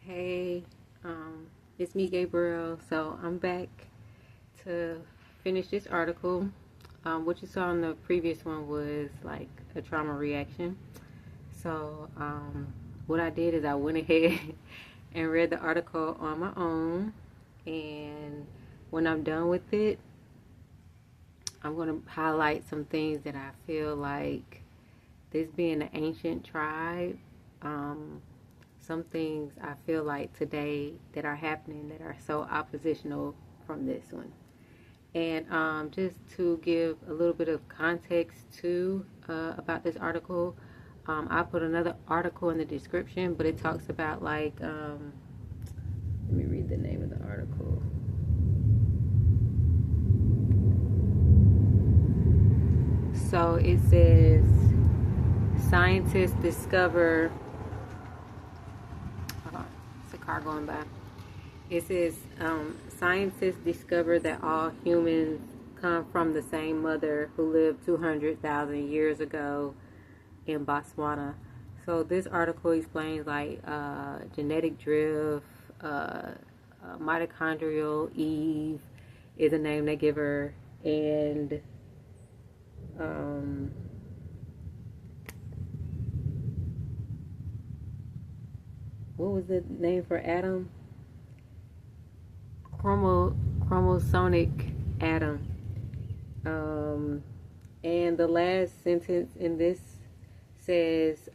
Hey, it's me, Gabriel. So I'm back to finish this article. What you saw in the previous one was like a trauma reaction. So what I did is I went ahead and read the article on my own. And when I'm done with it, I'm going to highlight some things that I feel like this being an ancient tribe. Some things I feel like today that are happening that are so oppositional from this one. And just to give a little bit of context too about this article, I put another article in the description, but it talks about like, let me read the name of the article. So it says, scientists discover, hold on, it's a car going by. It says, scientists discover that all humans come from the same mother who lived 200,000 years ago in Botswana. So this article explains like genetic drift, mitochondrial Eve is a name they give her, and what was the name for Adam? Chromosonic Adam. And the last sentence in this says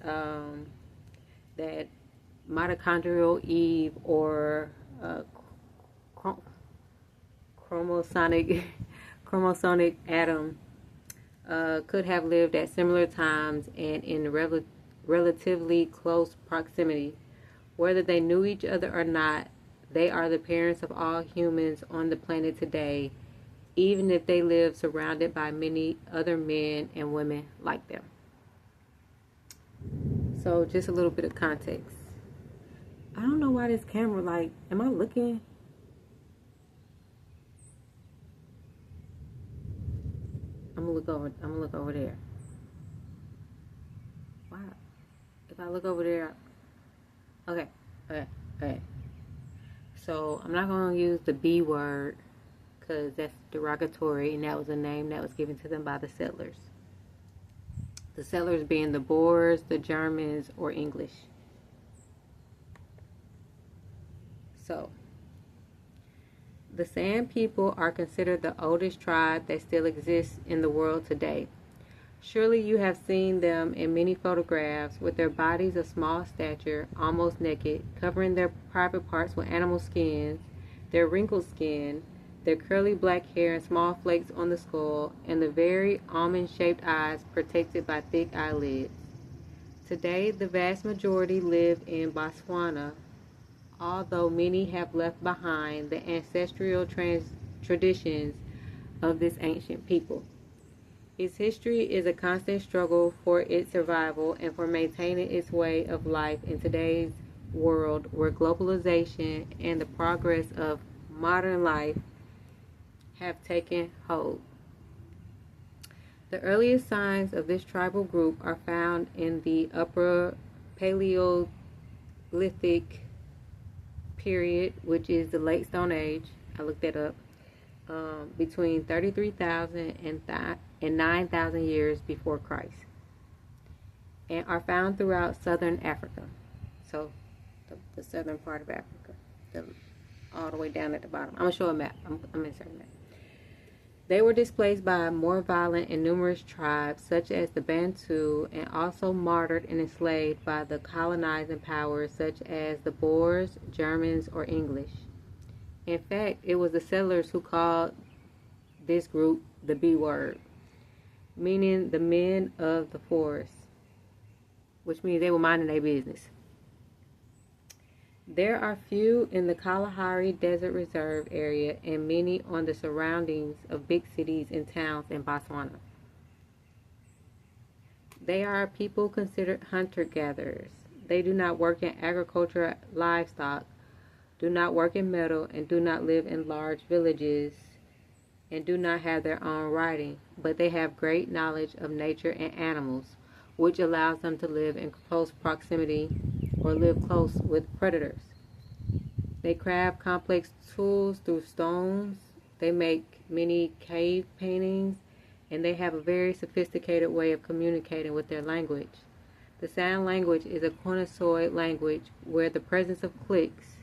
that mitochondrial Eve or chromosonic Adam could have lived at similar times and in relatively close proximity. Whether they knew each other or not, they are the parents of all humans on the planet today, even if they live surrounded by many other men and women like them. So just a little bit of context. I don't know why this camera, like, am I looking? I'm gonna look over there. Wow. If I look over there, okay. So I'm not gonna use the B word because that's derogatory, and that was a name that was given to them by the settlers. The settlers being the Boers, the Germans, or English. So, the San people are considered the oldest tribe that still exists in the world today. Surely you have seen them in many photographs with their bodies of small stature, almost naked, covering their private parts with animal skins, their wrinkled skin, their curly black hair and small flakes on the skull, and the very almond-shaped eyes protected by thick eyelids. Today, the vast majority live in Botswana, although many have left behind the ancestral traditions of this ancient people. Its history is a constant struggle for its survival and for maintaining its way of life in today's world where globalization and the progress of modern life have taken hold. The earliest signs of this tribal group are found in the Upper Paleolithic period, which is the Late Stone Age. I looked that up. Between 33,000 and 9,000 years before Christ, and are found throughout southern Africa. So, the southern part of Africa, all the way down at the bottom. I'm going to show a map. I'm inserting a map. They were displaced by more violent and numerous tribes, such as the Bantu, and also martyred and enslaved by the colonizing powers, such as the Boers, Germans, or English. In fact, it was the settlers who called this group the B word, meaning the men of the forest, which means they were minding their business. There are few in the Kalahari Desert Reserve area and many on the surroundings of big cities and towns in Botswana. They are a people considered hunter-gatherers. They do not work in agriculture, livestock, do not work in metal, and do not live in large villages, and do not have their own writing, but they have great knowledge of nature and animals, which allows them to live in close proximity or live close with predators. They craft complex tools through stones. They make many cave paintings, and they have a very sophisticated way of communicating with their language. The sign language is a connoissoid language where the presence of clicks,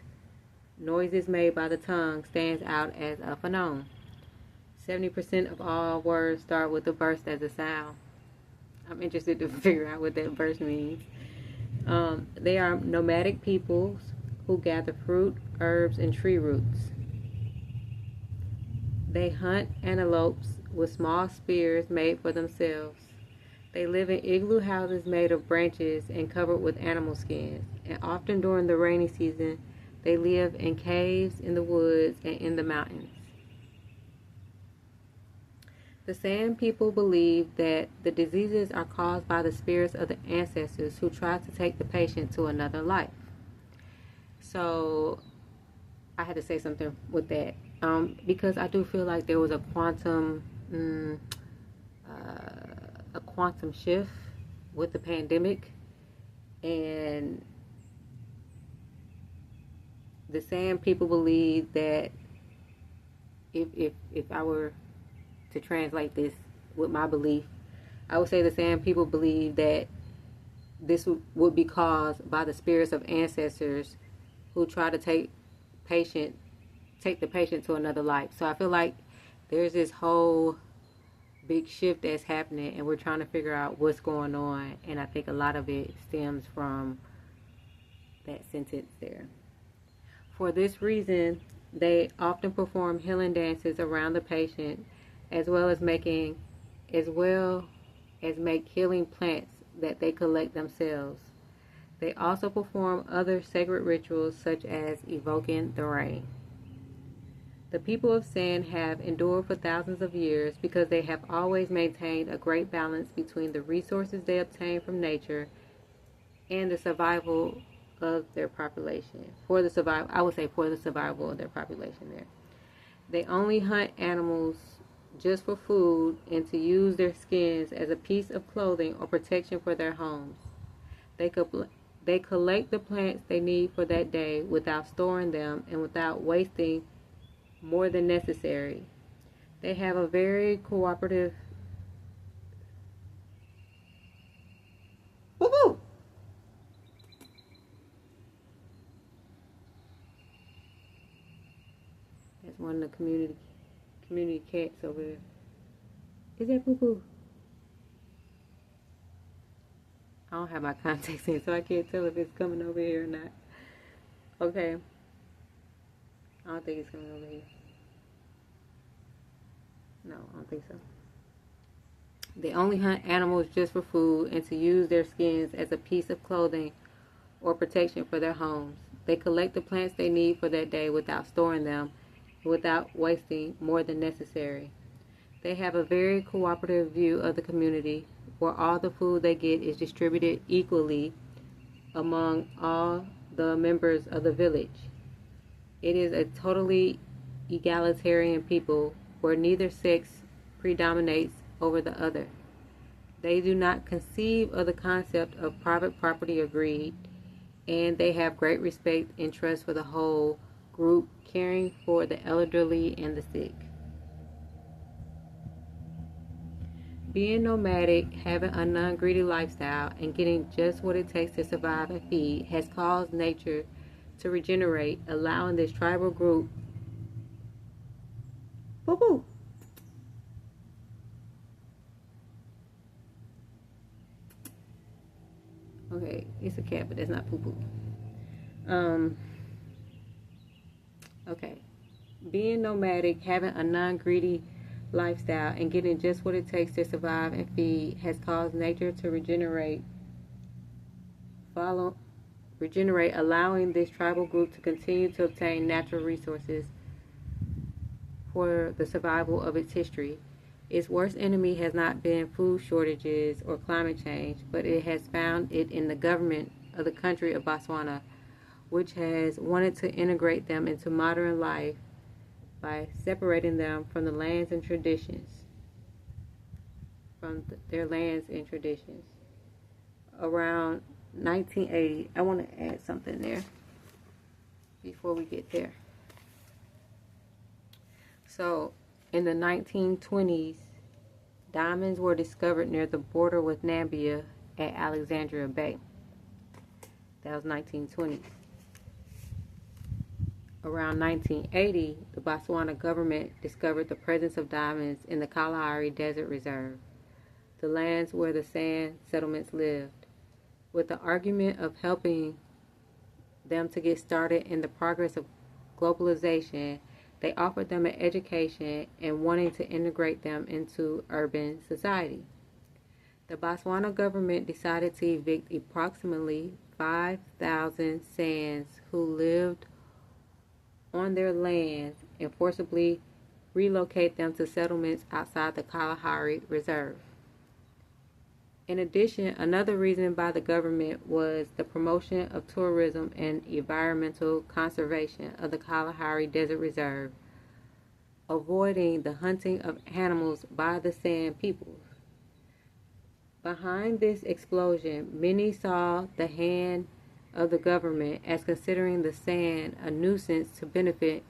noises made by the tongue, stands out as a phoneme. 70% of all words start with a verse as a sound. I'm interested to figure out what that verse means. They are nomadic peoples who gather fruit, herbs, and tree roots. They hunt antelopes with small spears made for themselves. They live in igloo houses made of branches and covered with animal skins. And often during the rainy season, they live in caves, in the woods, and in the mountains. The San people believe that the diseases are caused by the spirits of the ancestors who try to take the patient to another life. So I had to say something with that because I do feel like there was a quantum shift with the pandemic, and the San people believe that if I were to translate this with my belief, I would say the San people believe that this would be caused by the spirits of ancestors who try to take the patient to another life. So I feel like there's this whole big shift that's happening, and we're trying to figure out what's going on, and I think a lot of it stems from that sentence there. For this reason, they often perform healing dances around the patient, as well as make healing plants that they collect themselves. They also perform other sacred rituals such as evoking the rain. The people of San have endured for thousands of years because they have always maintained a great balance between the resources they obtain from nature and the survival of their population. For the survival of their population there. They only hunt animals just for food and to use their skins as a piece of clothing or protection for their homes. They collect the plants they need for that day without storing them and without wasting more than necessary. They have a very cooperative Woo-hoo! That's one of the community cats over there. Is that poo-poo? I don't have my contacts in, so I can't tell if it's coming over here or not. Okay. I don't think it's coming over here. No, I don't think so. They only hunt animals just for food and to use their skins as a piece of clothing or protection for their homes. They collect the plants they need for that day without storing them and without wasting more than necessary. They have a very cooperative view of the community, where all the food they get is distributed equally among all the members of the village. It is a totally egalitarian people where neither sex predominates over the other. They do not conceive of the concept of private property or greed, and they have great respect and trust for the whole group, caring for the elderly and the sick. Being nomadic, having a non-greedy lifestyle, and getting just what it takes to survive and feed has caused nature to regenerate, allowing this tribal group Boo-boo. Okay, it's a cat, but that's not poo-poo. Okay. Being nomadic, having a non-greedy lifestyle, and getting just what it takes to survive and feed has caused nature to regenerate, allowing this tribal group to continue to obtain natural resources for the survival of its history. Its worst enemy has not been food shortages or climate change, but it has found it in the government of the country of Botswana, which has wanted to integrate them into modern life by separating them from the lands and traditions, their lands and traditions. Around 1980, I want to add something there. before we get there. So, in the 1920s, diamonds were discovered near the border with Namibia at Alexandria Bay. That was 1920s. Around 1980, the Botswana government discovered the presence of diamonds in the Kalahari Desert Reserve, the lands where the sand settlements lived, with the argument of helping them to get started in the progress of globalization. They offered them an education and wanting to integrate them into urban society. The Botswana government decided to evict approximately 5,000 Sands who lived on their lands and forcibly relocate them to settlements outside the Kalahari Reserve. In addition, another reason by the government was the promotion of tourism and environmental conservation of the Kalahari Desert Reserve, avoiding the hunting of animals by the Sand peoples. Behind this explosion, many saw the hand of the government as considering the sand a nuisance to benefit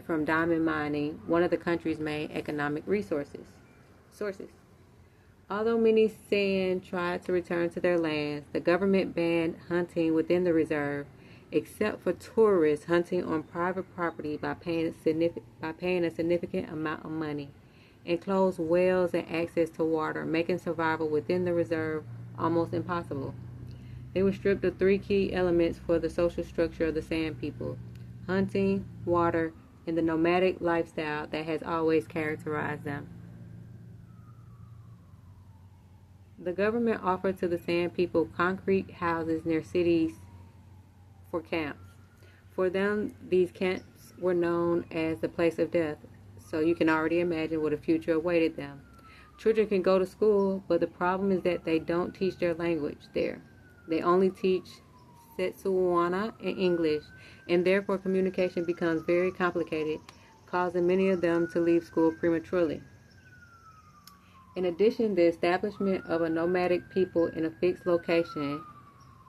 from diamond mining, one of the country's main economic sources. Although many Sand tried to return to their lands, the government banned hunting within the reserve, except for tourists hunting on private property by paying a significant amount of money, and closed wells and access to water, making survival within the reserve almost impossible. They were stripped of three key elements for the social structure of the Sand people: hunting, water, and the nomadic lifestyle that has always characterized them. The government offered to the Sand people concrete houses near cities for camps. For them, these camps were known as the place of death, so you can already imagine what a future awaited them. Children can go to school, but the problem is that they don't teach their language there. They only teach Setswana and English, and therefore communication becomes very complicated, causing many of them to leave school prematurely. In addition, the establishment of a nomadic people in a fixed location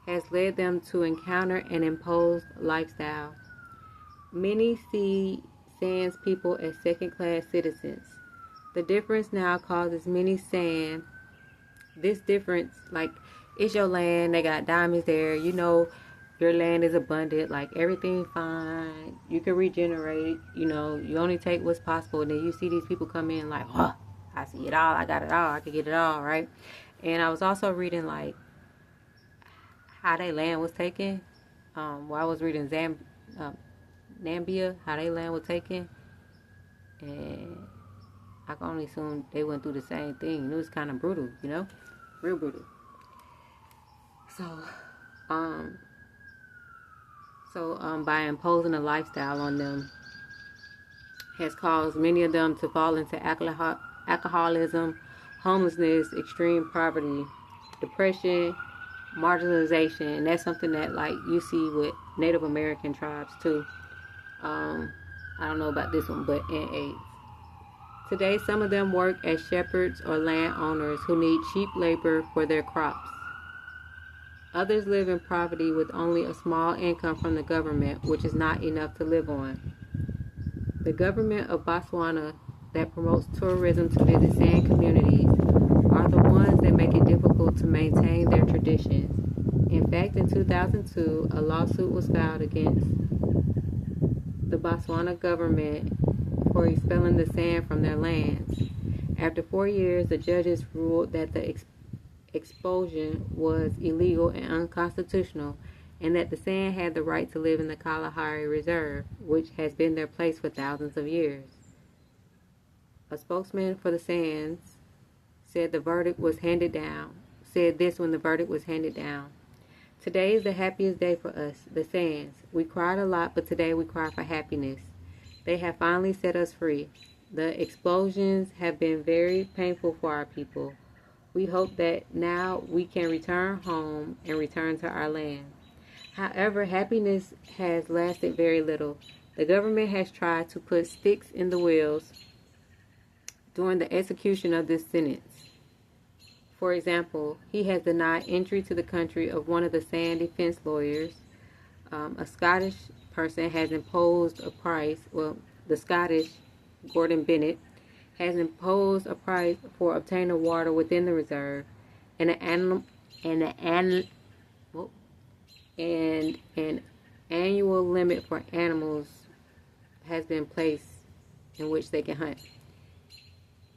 has led them to encounter an imposed lifestyle. Many see Sands people as second-class citizens. The difference now causes many Sand. This difference, like, it's your land, they got diamonds there, you know, your land is abundant, like, everything fine, you can regenerate, you know, you only take what's possible, and then you see these people come in like, huh, I see it all, I got it all, I can get it all, right? And I was also reading, like, how their land was taken, while I was reading Namibia, how their land was taken, and I can only assume they went through the same thing. It was kind of brutal, you know, real brutal. So, by imposing a lifestyle on them has caused many of them to fall into alcoholism, homelessness, extreme poverty, depression, marginalization, and that's something that, like, you see with Native American tribes too. I don't know about this one, but in AIDS. Today, some of them work as shepherds or landowners who need cheap labor for their crops. Others live in poverty with only a small income from the government, which is not enough to live on. The government of Botswana that promotes tourism to visit Sand communities are the ones that make it difficult to maintain their traditions. In fact, in 2002, a lawsuit was filed against the Botswana government for expelling the Sand from their lands. After 4 years, the judges ruled that the expulsion was illegal and unconstitutional, and that the Sand had the right to live in the Kalahari Reserve, which has been their place for thousands of years. A spokesman for the Sands said the verdict was handed down. Said this when the verdict was handed down. Today is the happiest day for us, the Sands. We cried a lot, but today we cry for happiness. They have finally set us free. The explosions have been very painful for our people. We hope that now we can return home and return to our land. However, happiness has lasted very little. The government has tried to put sticks in the wheels during the execution of this sentence. For example, he has denied entry to the country of one of the Sand defense lawyers, A Scottish person has imposed a price. Well, the Scottish Gordon Bennett has imposed a price for obtaining water within the reserve, and an annual limit for animals has been placed in which they can hunt,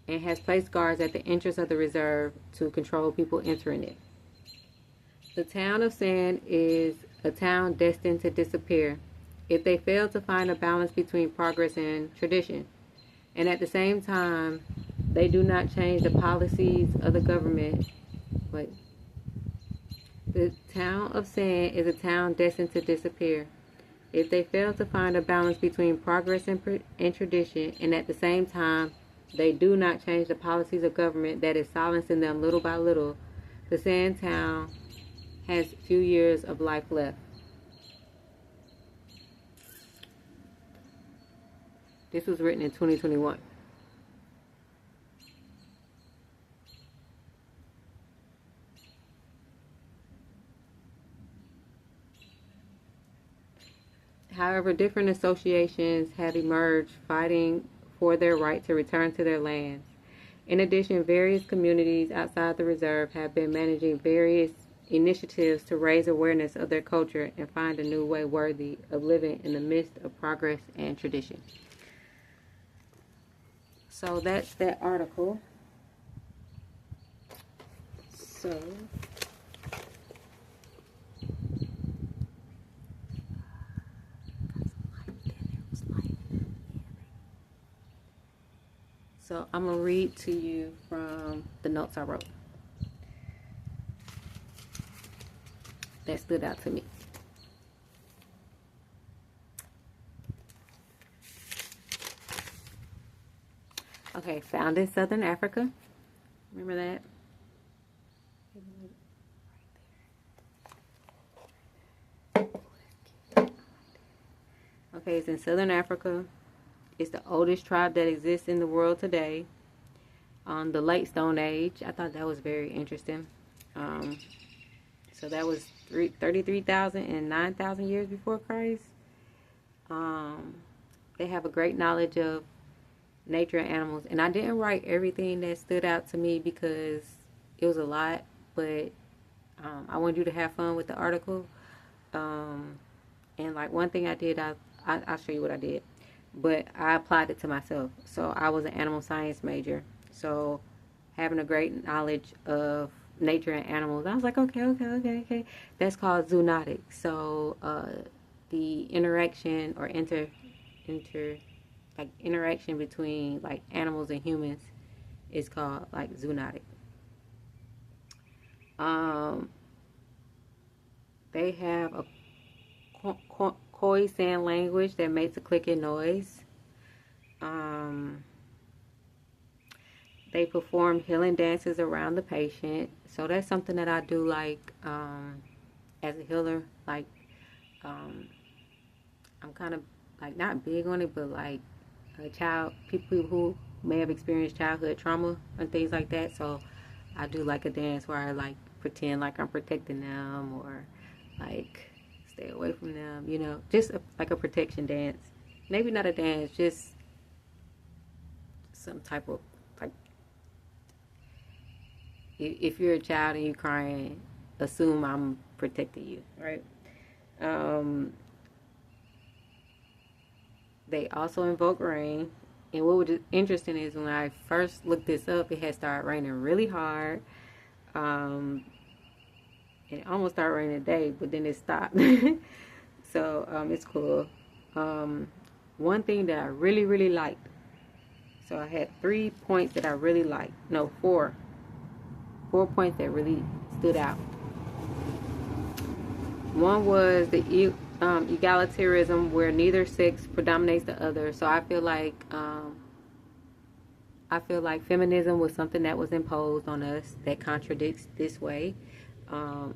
and has placed guards at the entrance of the reserve to control people entering it. The town of sand is a town destined to disappear if they fail to find a balance between progress and tradition. And at the same time, they do not change the policies of the government. But the town of sand is a town destined to disappear if they fail to find a balance between progress and tradition, and at the same time, they do not change the policies of government that is silencing them little by little. The sand town has few years of life left. This was written in 2021. However, different associations have emerged fighting for their right to return to their lands. In addition, various communities outside the reserve have been managing various initiatives to raise awareness of their culture and find a new way worthy of living in the midst of progress and tradition. So that's that article. So I'm going to read to you from the notes I wrote that stood out to me. Okay, found in Southern Africa. Remember that? Okay, it's in Southern Africa. It's the oldest tribe that exists in the world today. On the late Stone Age. I thought that was very interesting. So that was 33,000 and 9,000 years before Christ. They have a great knowledge of nature and animals. And I didn't write everything that stood out to me because it was a lot. But I wanted you to have fun with the article. And like one thing I did, I'll show you what I did. But I applied it to myself. So I was an animal science major. So having a great knowledge of nature and animals, I was like, okay. That's called zoonotic. So the interaction or interaction between like animals and humans is called like zoonotic. They have a Khoisan language that makes a clicking noise. They perform healing dances around the patient. So that's something that I do like as a healer. Like I'm kind of like not big on it, but like people who may have experienced childhood trauma and things like that. So I do like a dance where I like pretend like I'm protecting them or like stay away from them, you know, just like a protection dance. Maybe not a dance, just some type of like, if you're a child and you're crying, assume I'm protecting you, right? They also invoke rain. And what was interesting is when I first looked this up, it had started raining really hard. It almost started raining today, but then it stopped. So it's cool. One thing that I really liked. So I had 3 points that I really liked. No, 4. 4 points that really stood out. One was the egalitarianism, where neither sex predominates the other. So I feel like feminism was something that was imposed on us that contradicts this way.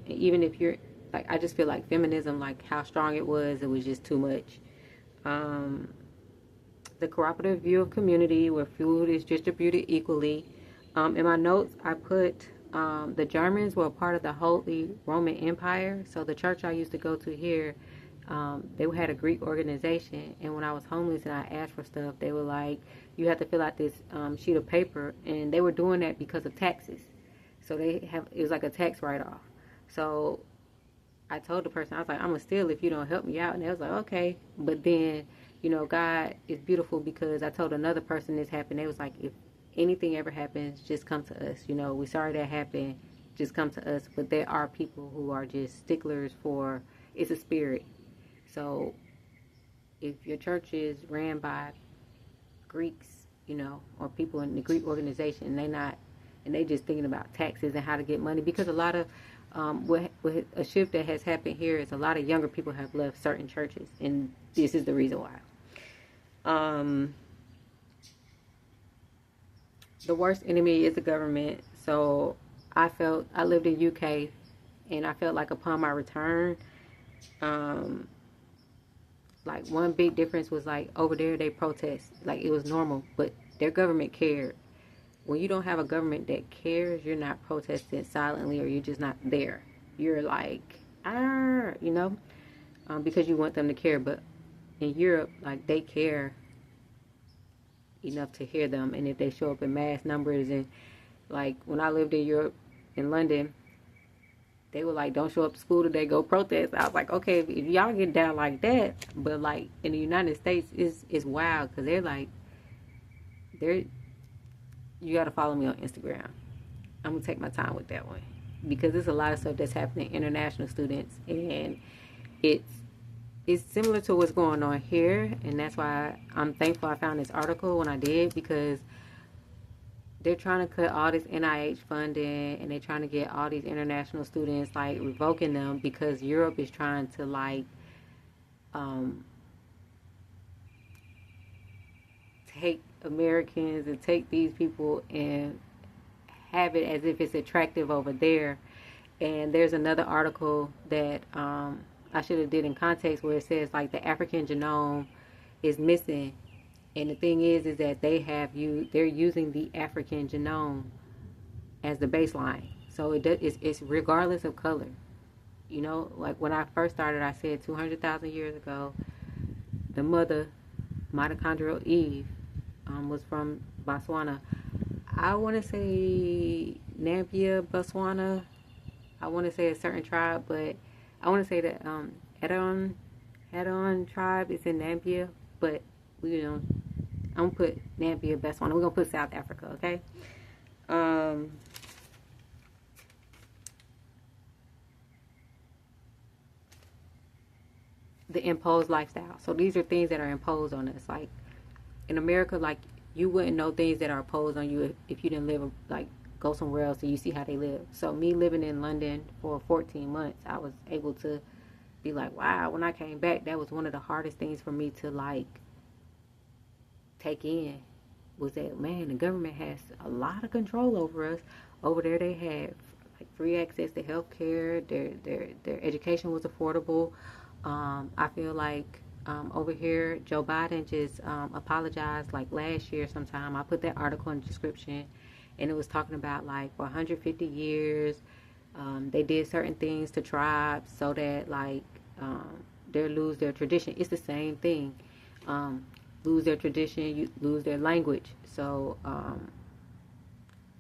Even if you're like, I just feel like feminism, like how strong it was just too much. The cooperative view of community, where food is distributed equally. In my notes, I put the Germans were a part of the Holy Roman Empire. So the church I used to go to here, they had a Greek organization, and when I was homeless and I asked for stuff, they were like, you have to fill out this sheet of paper, and they were doing that because of taxes. So it was like a tax write-off. So I told the person, I was like, I'm gonna steal if you don't help me out, and they was like, okay. But then, God is beautiful, because I told another person this happened. They was like, if anything ever happens, just come to us. We sorry that happened. Just come to us. But there are people who are just sticklers for, it's a spirit. So if your church is ran by Greeks, or people in the Greek organization, and they just thinking about taxes and how to get money, because a lot of what a shift that has happened here is a lot of younger people have left certain churches, and this is the reason why. The worst enemy is the government. So I lived in UK, and I felt like upon my return, like one big difference was like over there they protest like it was normal, but their government cared. When you don't have a government that cares, you're not protesting silently, or you're just not there. You're like, because you want them to care. But in Europe, like, they care enough to hear them, and if they show up in mass numbers, and like when I lived in Europe, in London, they were like, don't show up to school today, go protest. I was like, okay, if y'all get down like that. But like in the United States, it's wild, because you got to follow me on Instagram. I'm gonna take my time with that one, because there's a lot of stuff that's happening, international students, and it's similar to what's going on here. And that's why I'm thankful I found this article when I did, because they're trying to cut all this NIH funding, and they're trying to get all these international students, like, revoking them, because Europe is trying to, like, take Americans and take these people and have it as if it's attractive over there. And there's another article that I should have did in context, where it says, like, the African genome is missing. And the thing is that they're using the African genome as the baseline. So it's regardless of color. Like when I first started, I said 200,000 years ago, the mother, mitochondrial Eve, was from Botswana. I want to say Namibia, Botswana. I want to say a certain tribe, but I want to say that Hedon tribe is in Namibia, but I'm gonna put Namibia, Botswana. We're gonna put South Africa, okay? The imposed lifestyle. So these are things that are imposed on us. Like in America, like, you wouldn't know things that are imposed on you if you didn't live, like, go somewhere else and you see how they live. So me living in London for 14 months, I was able to be like, wow, when I came back, that was one of the hardest things for me to, like, take in, was that, man, the government has a lot of control over us. Over there, they had, like, free access to health care. Their education was affordable. I feel like over here, Joe Biden just apologized, like, last year sometime. I put that article in the description, and it was talking about, like, for 150 years, they did certain things to tribes so that, like, they lose their tradition. It's the same thing. Lose their tradition, you lose their language. So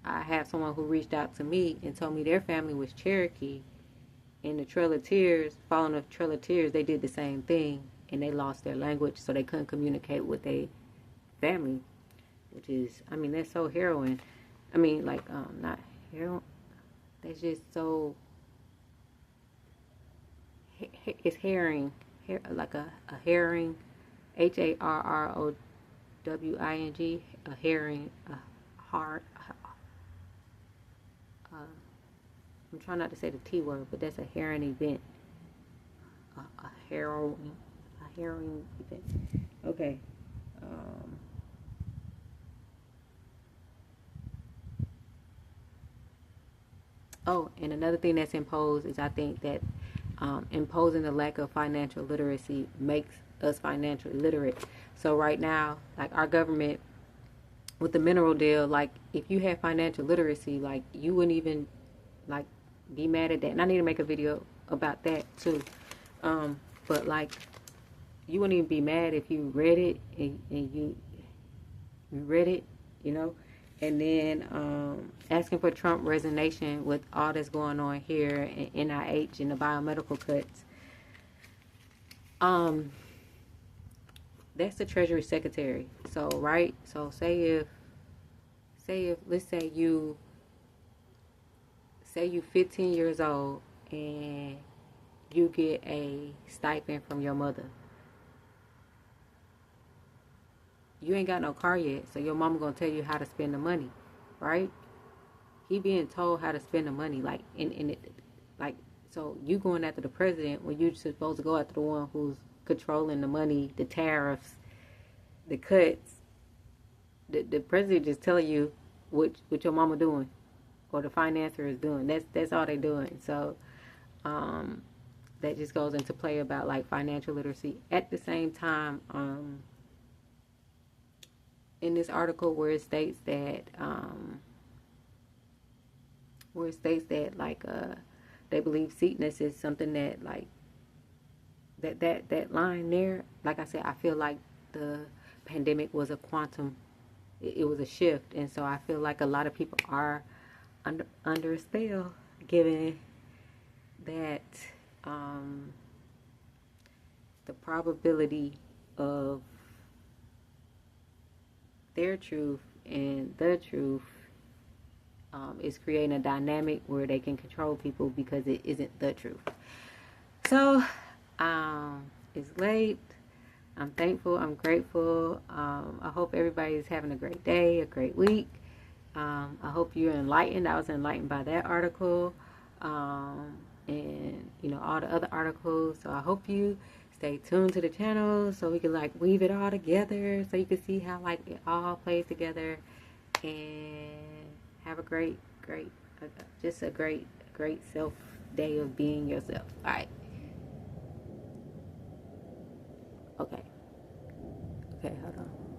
I have someone who reached out to me and told me their family was Cherokee, and the Trail of Tears, following the Trail of Tears, they did the same thing, and they lost their language, so they couldn't communicate with their family, which is, I mean, that's so harrowing. I mean, like, not harrowing, that's just so, it's herring, like a herring, HARROWING, a herring, a heart. I'm trying not to say the T word, but that's a herring event. A harrowing event. Okay. Oh, and another thing that's imposed is, I think that imposing the lack of financial literacy makes us financially literate. So right now, like, our government with the mineral deal, like, if you had financial literacy, like, you wouldn't even, like, be mad at that. And I need to make a video about that too. But like, you wouldn't even be mad if you read it and you read it, you know. And then asking for Trump resignation with all that's going on here in NIH and the biomedical cuts. That's the Treasury Secretary. So right, so say if let's say you 15 years old and you get a stipend from your mother. You ain't got no car yet, so your mama gonna tell you how to spend the money, right? He being told how to spend the money, like in it, like, so you going after the president when you're supposed to go after the one who's controlling the money, the tariffs, the cuts. The president just telling you what your mama doing, or the financier is doing. That's all they doing. So that just goes into play about like financial literacy. At the same time, in this article where it states that like they believe seedness is something that like that line there, like I said, I feel like the pandemic was a quantum, it was a shift, and so I feel like a lot of people are under a spell, given that the probability of their truth and the truth is creating a dynamic where they can control people because it isn't the truth. So it's late. I'm thankful. I'm grateful. I hope everybody's having a great day, a great week. I hope you're enlightened. I was enlightened by that article, and you know, all the other articles. So I hope you stay tuned to the channel so we can like weave it all together, so you can see how like it all plays together, and have a great just a great self day of being yourself. All right. Okay, hold on.